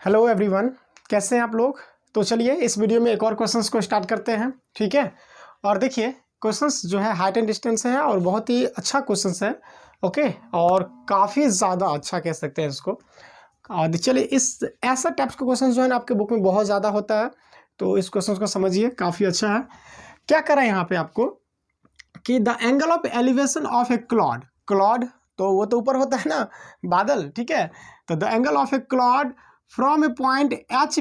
Hello everyone, कैसे हैं आप लोग। तो चलिए इस वीडियो में एक और क्वेश्चंस को स्टार्ट करते हैं, ठीक है। और देखिए क्वेश्चंस जो है हाइट एंड डिस्टेंस है और बहुत ही अच्छा क्वेश्चंस है, ओके। और काफ़ी ज़्यादा अच्छा कह सकते हैं इसको। और चलिए इस ऐसा टाइप्स का क्वेश्चन जो है ना आपके बुक में बहुत ज़्यादा होता है, तो इस क्वेश्चन को समझिए, काफ़ी अच्छा है। क्या करें यहाँ पे आपको कि the angle of elevation of a cloud, cloud तो वो तो ऊपर होता है ना, बादल, ठीक है। तो the angle of a cloud from a point h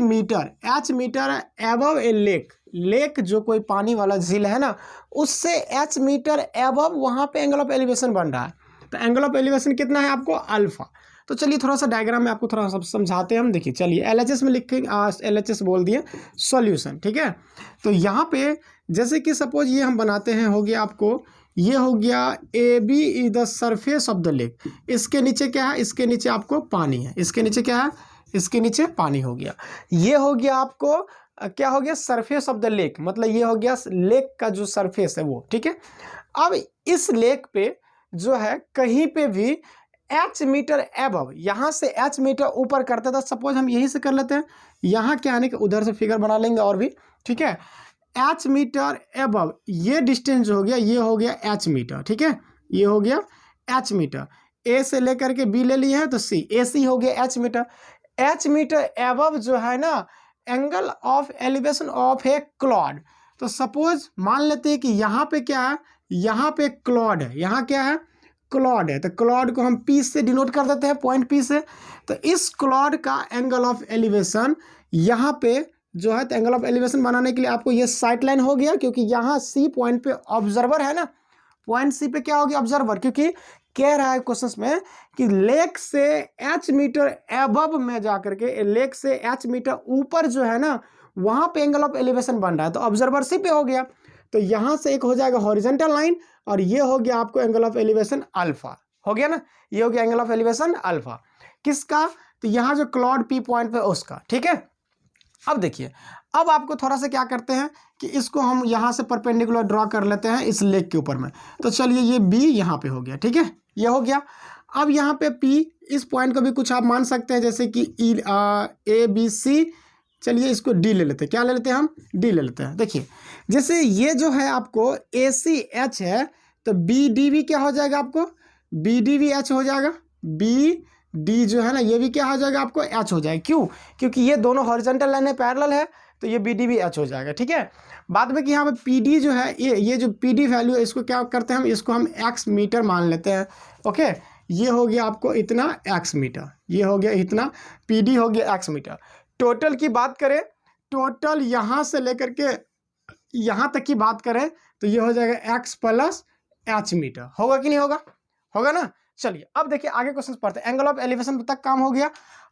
metre above a lake, lake जो कोई पानी वाला झील है ना, उससे एच मीटर एबव वहाँ पे एंगल ऑफ एलिवेशन बन रहा है। तो एंगल ऑफ एलिवेशन कितना है आपको, अल्फा। तो चलिए थोड़ा सा डायग्राम में आपको थोड़ा सा समझाते हैं हम। देखिए चलिए LHS में लिखेंगे, LHS बोल दिए सॉल्यूशन, ठीक है। तो यहाँ पे जैसे कि सपोज ये हम बनाते हैं, हो गया आपको, ये हो गया AB is the surface of the lake. इसके नीचे क्या है, इसके नीचे आपको पानी है, इसके नीचे क्या है, इसके नीचे पानी हो गया। ये हो गया आपको क्या हो गया, सरफेस ऑफ द लेक, मतलब ये हो गया लेक का जो सरफेस है वो, ठीक है। अब इस लेक पे जो है कहीं पे भी एच मीटर एबव, यहाँ से एच मीटर ऊपर करते था, सपोज हम यहीं से कर लेते हैं, यहाँ क्या आने के उधर से फिगर बना लेंगे और भी, ठीक है। एच मीटर एबव ये डिस्टेंस हो गया, ये हो गया एच मीटर, ठीक है। ये हो गया एच मीटर, ए से लेकर के बी ले लिए हैं तो सी, ए सी हो गया h metre. H metre above जो है ना angle of elevation of a cloud. तो सपोज मान लेते हैं कि यहाँ पे क्या है, यहाँ पे क्लाउड है, यहाँ क्या है, क्लाउड है। तो क्लाउड को हम पी से डिनोट कर देते हैं, पॉइंट पी से। तो इस क्लाउड का एंगल ऑफ एलिवेशन यहाँ पे जो है, तो एंगल ऑफ एलिवेशन बनाने के लिए आपको ये साइड लाइन हो गया, क्योंकि यहाँ सी पॉइंट पे ऑब्जर्वर है ना, पॉइंट सी पे क्या हो गया, ऑब्जर्वर। क्योंकि कह रहा है क्वेश्चन में कि लेक से एच मीटर एबव में जाकर के, लेक से एच मीटर ऊपर जो है ना वहाँ पे एंगल ऑफ एलिवेशन बन रहा है, तो ऑब्जर्वर सी पे हो गया। तो यहाँ से एक हो जाएगा हॉरिजॉन्टल लाइन, और ये हो गया आपको एंगल ऑफ एलिवेशन अल्फा, हो गया ना, ये हो गया एंगल ऑफ एलिवेशन अल्फा। किसका, तो यहाँ जो क्लाउड पी पॉइंट पे उसका, ठीक है। अब देखिए, अब आपको थोड़ा सा क्या करते हैं कि इसको हम यहाँ से परपेंडिकुलर ड्रॉ कर लेते हैं इस लेक के ऊपर में। तो चलिए ये B यहाँ पे हो गया, ठीक है, ये हो गया। अब यहाँ पे P, इस पॉइंट को भी कुछ आप मान सकते हैं, जैसे कि ABC। चलिए इसको D ले लेते हैं, क्या ले लेते हैं हम, D ले लेते हैं। देखिए जैसे ये जो है आपको ACH है, तो BDB क्या हो जाएगा आपको, BDBH हो जाएगा, BD जो है ना ये भी क्या हो जाएगा आपको, H हो जाएगा। क्यों, क्योंकि ये दोनों हॉरिजॉन्टल लाइन है, पैरेलल है, तो ये BDBH हो जाएगा, ठीक है। बाद में कि यहाँ पे PD जो है, ये जो PD वैल्यू है, इसको क्या करते हैं हम, इसको हम x मीटर मान लेते हैं, ओके। ये हो गया आपको इतना x मीटर, ये हो गया इतना, PD हो गया x मीटर। टोटल की बात करें, टोटल यहाँ से लेकर के यहाँ तक की बात करें, तो ये हो जाएगा x प्लस h मीटर, होगा कि नहीं होगा, होगा ना। चलिए अब देखिए आगे क्वेश्चन पढ़ते हैं। एंगल ऑफ एलिवेशन तक काम हो गया।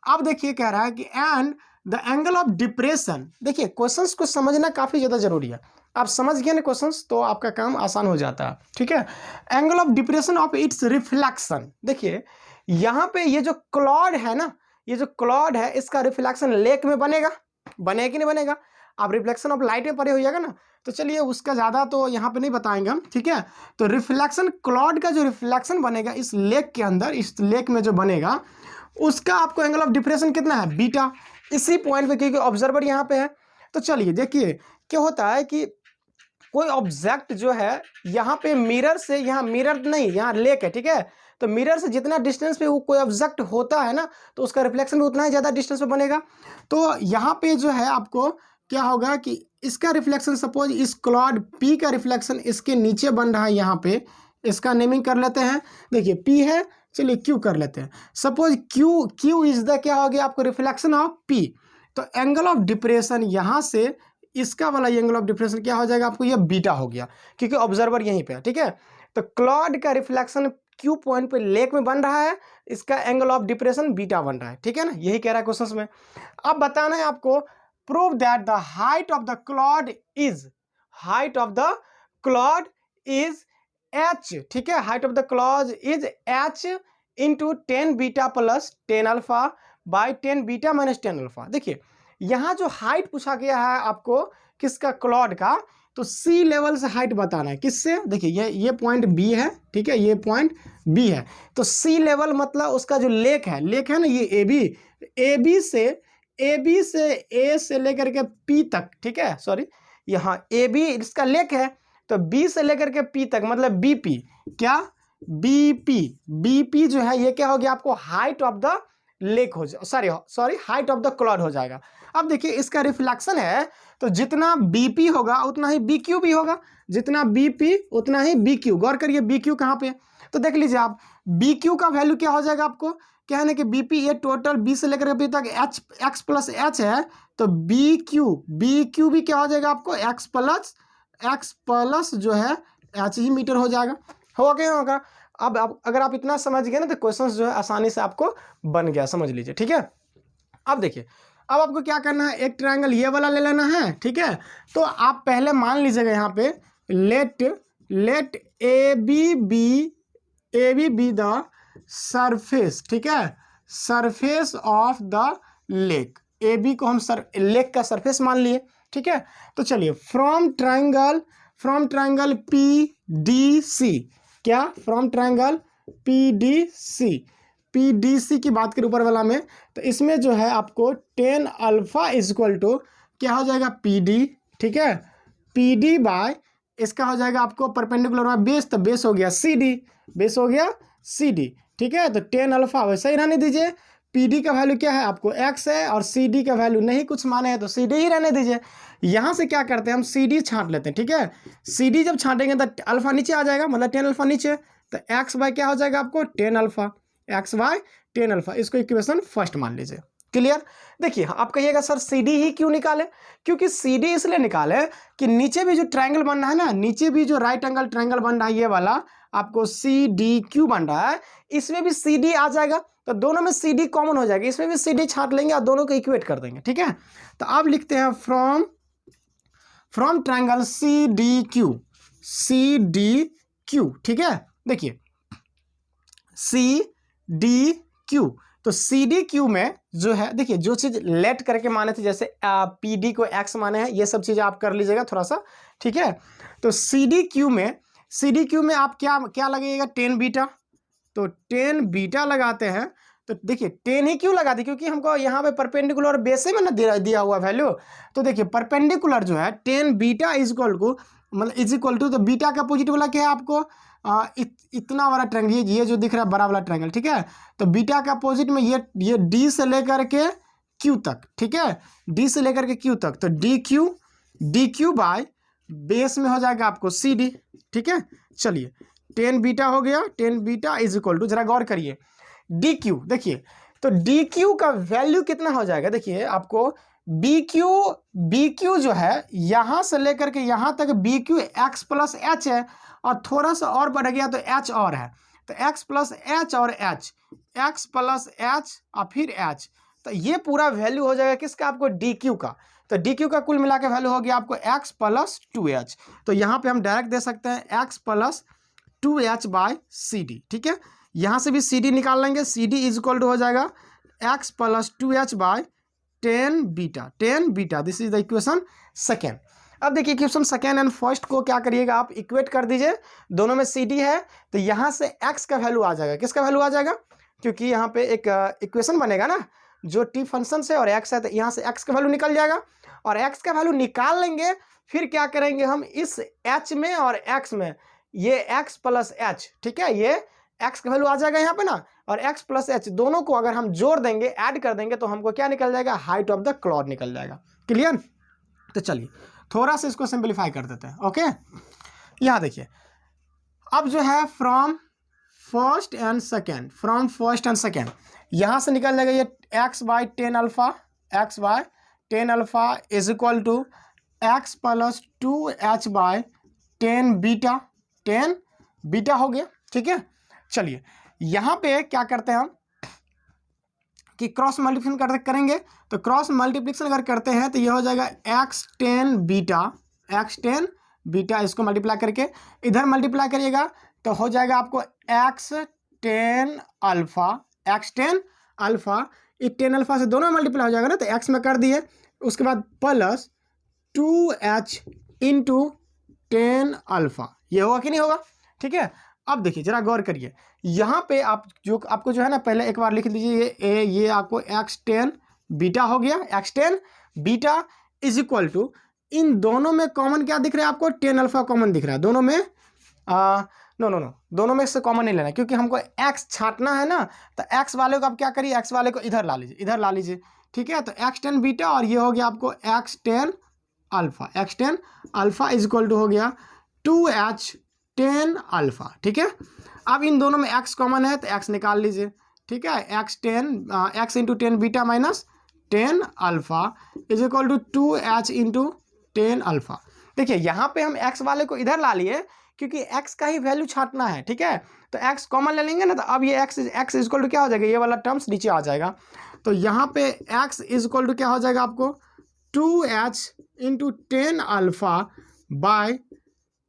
अब देखिए कह रहा है कि and the angle of depression. देखिए क्वेश्चंस को समझना काफ़ी ज़्यादा जरूरी है, आप समझ गए ना क्वेश्चंस तो आपका काम आसान हो जाता है, ठीक है। Angle of depression of its reflection. देखिए यहाँ पे ये जो क्लाउड है ना, ये जो क्लाउड है इसका रिफ्लेक्शन लेक में बनेगा, बनेगा कि नहीं बनेगा। आप रिफ्लेक्शन ऑफ लाइट में पढ़े होइएगा ना, तो चलिए उसका ज़्यादा तो यहाँ पे नहीं बताएंगे हम, ठीक है। तो रिफ्लेक्शन, क्लाउड का जो रिफ्लेक्शन बनेगा इस लेक के अंदर, इस लेक में जो बनेगा, उसका आपको एंगल ऑफ डिप्रेशन कितना है, बीटा। इसी पॉइंट पे, क्योंकि ऑब्जर्वर यहाँ पे है। तो चलिए देखिए क्या होता है कि कोई ऑब्जेक्ट जो है यहाँ पे मिरर से, यहाँ मिरर नहीं, यहाँ लेक है, ठीक है। तो मिरर से जितना डिस्टेंस पे वो कोई ऑब्जेक्ट होता है ना, तो उसका रिफ्लेक्शन भी उतना ही ज़्यादा डिस्टेंस पे बनेगा। तो यहाँ पे जो है आपको क्या होगा कि इसका रिफ्लेक्शन, सपोज इस क्लाउड P का रिफ्लेक्शन इसके नीचे बन रहा है, यहाँ पे इसका नेमिंग कर लेते हैं। देखिए P है, चलिए Q कर लेते हैं। सपोज Q इज द क्या हो गया आपको, रिफ्लेक्शन ऑफ P। तो एंगल ऑफ डिप्रेशन यहाँ से इसका वाला एंगल ऑफ डिप्रेशन क्या हो जाएगा आपको, ये बीटा हो गया, क्योंकि ऑब्जर्वर यहीं पे है, ठीक है। तो क्लाउड का रिफ्लेक्शन Q पॉइंट पे लेक में बन रहा है, इसका एंगल ऑफ डिप्रेशन बीटा बन रहा है, ठीक है ना, यही कह रहा है क्वेश्चन में। अब बताना है आपको, prove that the height of the cloud is, height of the cloud is h, ठीक है। Height of the cloud is h into 10 beta plus 10 alpha by 10 beta minus 10 alpha. देखिए यहाँ जो हाइट पूछा गया है आपको किसका, क्लाउड का, तो सी लेवल से हाइट बताना है, किससे। देखिए ये पॉइंट B है, ठीक है, ये पॉइंट B है। तो सी लेवल मतलब उसका जो लेक है ना, ये AB से ए से लेकर के पी तक, ठीक है, सॉरी यहाँ ए बी इसका लेक है, तो बी से लेकर के पी तक मतलब बीपी, क्या बीपी जो है ये क्या हो गया आपको हाइट ऑफ द लेक हो जाए, sorry height of the cloud हो जाएगा। अब देखिए इसका रिफ्लेक्शन है, तो जितना बीपी होगा उतना ही बीक्यू भी होगा, जितना बीपी उतना ही बीक्यू। गौर करिए बीक्यू कहाँ पे, तो देख लीजिए आप बीक्यू का वैल्यू क्या हो जाएगा आपको, क्या है ना कि बीपी ये टोटल बी से लेकर बी तक एच एक्स प्लस एच है, तो बीक्यू भी क्या हो जाएगा आपको एक्स प्लस जो है एच ही मीटर हो जाएगा। होगा क्या होगा। अब अगर आप इतना समझ गए ना तो क्वेश्चन जो है आसानी से आपको बन गया, समझ लीजिए, ठीक है। अब देखिए अब आपको क्या करना है, एक ट्रायंगल ये वाला ले लेना है, ठीक है। तो आप पहले मान लीजिएगा यहाँ पे let A B be the surface, ठीक है, surface of the lake. A B को हम लेक का सरफेस मान लिए, ठीक है। तो चलिए from triangle P D C, क्या from triangle P D C की बात करें ऊपर वाला में, तो इसमें जो है आपको tan alpha is equal to क्या हो जाएगा पी डी, ठीक है, पी डी बाय इसका हो जाएगा आपको परपेंडिकुलर में बेस, तो बेस हो गया सी डी, ठीक है। तो टेन अल्फा वैसे ही रहने दीजिए, पी डी का वैल्यू क्या है आपको एक्स है, और सी डी का वैल्यू नहीं कुछ माने हैं तो सी डी ही रहने दीजिए। यहाँ से क्या करते हैं हम सी डी छांट लेते हैं, ठीक है। सी डी जब छांटेंगे तो अल्फा नीचे आ जाएगा, मतलब टेन अल्फा नीचे, तो एक्स बाय क्या हो जाएगा आपको tan alpha, x by ten alpha, इसको इक्वेशन फर्स्ट मान लीजिए। क्लियर। देखिए आप कहिएगा सर सी डी ही क्यों निकाले, क्योंकि सी डी इसलिए निकाले कि नीचे भी जो ट्रायंगल बन रहा है ना, नीचे भी जो राइट एंगल ट्रायंगल बन रहा है ये वाला आपको सी डी क्यू बन रहा है, इसमें भी सी डी आ जाएगा, तो दोनों में सी डी कॉमन हो जाएगी, इसमें भी सी डी छांट लेंगे और दोनों को इक्वेट कर देंगे, ठीक है। तो आप लिखते हैं from triangle C D Q, ठीक है। देखिए सी डी क्यू, तो सी डी क्यू में जो है देखिए जो चीज़ लेट करके माने थे, जैसे पी डी को एक्स माने हैं, ये सब चीज़ें आप कर लीजिएगा थोड़ा सा, ठीक है। तो सी डी क्यू में आप क्या लगेगा टेन बीटा, तो टेन बीटा लगाते हैं, तो देखिए टेन ही क्यों लगाते, क्योंकि हमको यहाँ पे परपेंडिकुलर बेस में ना दिया हुआ वैल्यू। तो देखिए परपेंडिकुलर जो है tan beta is equal to, तो बीटा का पॉजिटिव वाला क्या है आपको इतना वाला ट्रायंगल, ये जो दिख रहा है बड़ा वाला ट्रायंगल, ठीक है। तो बीटा का अपोजिट में ये डी से लेकर के क्यू तक, ठीक है, डी से लेकर के क्यू तक, तो डी क्यू बाय बेस में हो जाएगा आपको सी डी, ठीक है। चलिए टेन बीटा हो गया, tan beta is equal to, जरा गौर करिए डी क्यू, देखिए तो डी क्यू का वैल्यू कितना हो जाएगा, देखिए आपको बी क्यू जो है यहाँ से लेकर के यहाँ तक B Q x plus h है, और थोड़ा सा और बढ़ गया तो एच और है, तो एक्स प्लस एच और एक्स प्लस एच और फिर एच, तो ये पूरा वैल्यू हो जाएगा किसका आपको डी क्यू का। तो डी क्यू का कुल मिला के वैल्यू हो गया आपको एक्स प्लस टू एच, तो यहाँ पे हम डायरेक्ट दे सकते हैं x plus two h by C D, ठीक है। यहाँ से भी सी डी निकाल लेंगे, C D is equal to हो जाएगा x plus two h by ten beta, this is the equation second. अब देखिए इक्वेशन सेकेंड एंड फर्स्ट को क्या करिएगा आप इक्वेट कर दीजिए, दोनों में सी डी है, तो यहाँ से एक्स का वैल्यू आ जाएगा, किसका वैल्यू आ जाएगा, क्योंकि यहाँ पे एक इक्वेशन बनेगा ना जो टी फंक्शन से और एक्स है, तो यहाँ से एक्स का वैल्यू निकल जाएगा, और एक्स का वैल्यू निकाल लेंगे, फिर क्या करेंगे हम इस एच में और एक्स में ये एक्स प्लस एच, ठीक है, ये एक्स का वैल्यू आ जाएगा यहाँ पे ना, और एक्स प्लस एच दोनों को अगर हम जोड़ देंगे ऐड कर देंगे तो हमको क्या निकल जाएगा हाइट ऑफ द क्लाउड निकल जाएगा। क्लियर। तो चलिए थोड़ा सा इसको सिंपलीफाई कर देते हैं। ओके यहाँ देखिए अब जो है फ्रॉम फर्स्ट एंड सेकेंड यहाँ से निकल जाएगा ये x by ten alpha is equal to x plus two h by ten beta हो गया, ठीक है। चलिए यहाँ पे क्या करते हैं हम कि क्रॉस मल्टीप्लिकेशन करेंगे, तो क्रॉस मल्टीप्लिकेशन अगर करते हैं तो ये हो जाएगा एक्स टेन बीटा, इसको मल्टीप्लाई करके इधर मल्टीप्लाई करिएगा तो हो जाएगा आपको एक्स टेन अल्फा, ये टेन अल्फा से दोनों मल्टीप्लाई हो जाएगा ना, तो एक्स में कर दिए, उसके बाद plus two H into tan alpha, ये होगा कि नहीं होगा, ठीक है। अब देखिए जरा गौर करिए यहाँ पे आपको जो है ना पहले एक बार लिख लीजिए ये आपको एक्स टेन बीटा हो गया, x10 beta is equal to, इन दोनों में कॉमन क्या दिख रहा है आपको, टेन अल्फा कॉमन दिख रहा है दोनों में। नो, दोनों में से कॉमन नहीं लेना क्योंकि हमको x छांटना है ना, तो x वाले को आप क्या करिए, x वाले को इधर ला लीजिए, ठीक है। तो x10 बीटा और ये हो गया आपको x10 alpha, x10 alpha is equal to हो गया 2h10 अल्फा, ठीक है। अब इन दोनों में x कॉमन है तो x निकाल लीजिए, ठीक है। x into 10 beta minus 10 alpha is equal to 2h into 10 alpha. देखिए यहाँ पे हम x वाले को इधर ला लिए क्योंकि x का ही वैल्यू छांटना है, ठीक है। तो x कॉमन ले लेंगे ना, तो अब ये x इज इक्वल टू क्या हो जाएगा, ये वाला टर्म्स नीचे आ जाएगा। तो यहाँ पे x इज इक्वल टू क्या हो जाएगा आपको 2h into 10 alpha by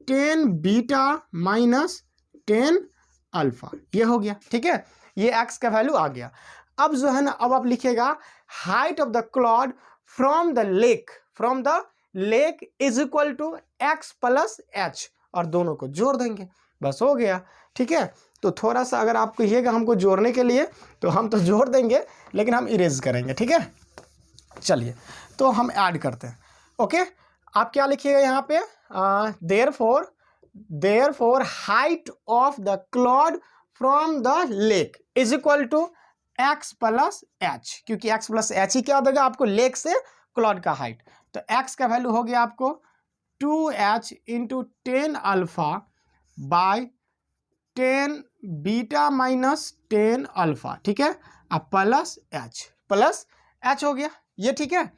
10 beta minus 10 alpha, ये हो गया, ठीक है। ये x का वैल्यू आ गया। अब जो है ना, अब आप लिखिएगा height of the cloud from the lake is equal to x plus h, और दोनों को जोड़ देंगे, बस हो गया, ठीक है। तो थोड़ा सा अगर आप कहिएगा हमको जोड़ने के लिए तो हम तो जोड़ देंगे, लेकिन हम इरेज करेंगे, ठीक है। चलिए तो हम ऐड करते हैं, ओके। आप क्या लिखिएगा यहाँ पे, therefore height of the cloud from the lake is equal to x plus h, क्योंकि x प्लस h ही क्या देगा आपको, लेक से क्लाउड का हाइट। तो x का वैल्यू हो गया आपको 2h into 10 alpha by 10 beta minus 10 alpha, ठीक है। अब प्लस h हो गया ये, ठीक है।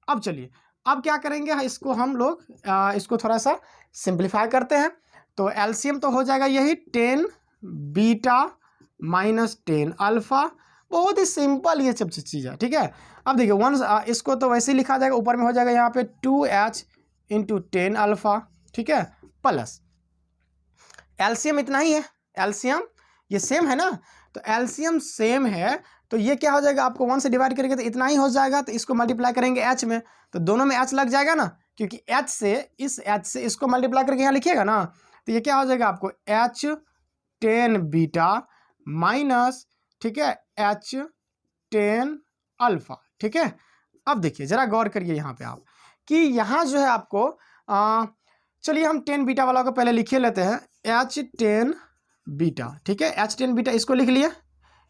अब चलिए, अब क्या करेंगे, इसको हम लोग इसको थोड़ा सा सिंप्लीफाई करते हैं। तो एलसीएम तो हो जाएगा यही 10 बीटा माइनस 10 अल्फा, बहुत ही सिंपल ये सब चीज़ है, ठीक है। अब देखिए वंस इसको तो वैसे ही लिखा जाएगा, ऊपर में हो जाएगा यहाँ पे 2h इंटू 10 अल्फा, ठीक है, प्लस एलसीएम इतना ही है, एलसीएम ये सेम है ना, तो एलसीएम सेम है तो ये क्या हो जाएगा आपको 1 से डिवाइड करेंगे तो इतना ही हो जाएगा। तो इसको मल्टीप्लाई करेंगे h में, तो दोनों में h लग जाएगा ना, क्योंकि h से इसको मल्टीप्लाई करके यहाँ लिखिएगा ना, तो ये क्या हो जाएगा आपको h10 बीटा माइनस, ठीक है, h10 अल्फा, ठीक है। अब देखिए जरा गौर करिए यहाँ पे आप कि यहाँ जो है आपको चलिए हम 10 बीटा वाला को पहले लिखे लेते हैं, h10 बीटा, ठीक है, h10 बीटा इसको लिख लिए,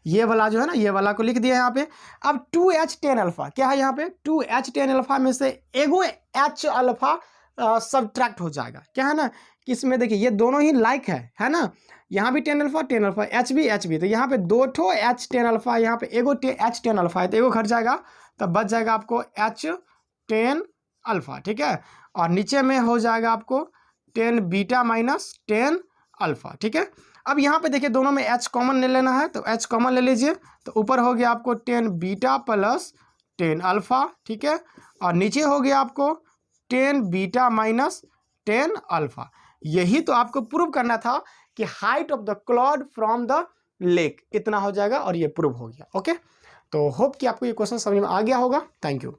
ये वाला जो है ना, ये वाला को लिख दिया यहाँ पे। अब 2h10 अल्फा क्या है यहाँ पे, 2h10 अल्फा में से एगो h अल्फा सब्ट्रैक्ट हो जाएगा, क्या है ना कि इसमें देखिए ये दोनों ही लाइक है ना, यहाँ भी 10 अल्फा h भी, तो यहाँ पे दो ठो h10 अल्फा, यहाँ पे एगो h10 अल्फा है, तो एगो घट जाएगा, तब बच जाएगा आपको h10 अल्फा, ठीक है। और नीचे में हो जाएगा आपको 10 बीटा माइनस 10 अल्फा, ठीक है। अब यहाँ पे देखिए दोनों में h कॉमन ले लेना है, तो h कॉमन ले लीजिए, तो ऊपर हो गया आपको 10 बीटा प्लस 10 अल्फा, ठीक है, और नीचे हो गया आपको 10 बीटा माइनस 10 अल्फा। यही तो आपको प्रूव करना था कि height of the cloud from the lake इतना हो जाएगा, और ये प्रूव हो गया, ओके। तो होप कि आपको ये क्वेश्चन समझ में आ गया होगा। Thank you.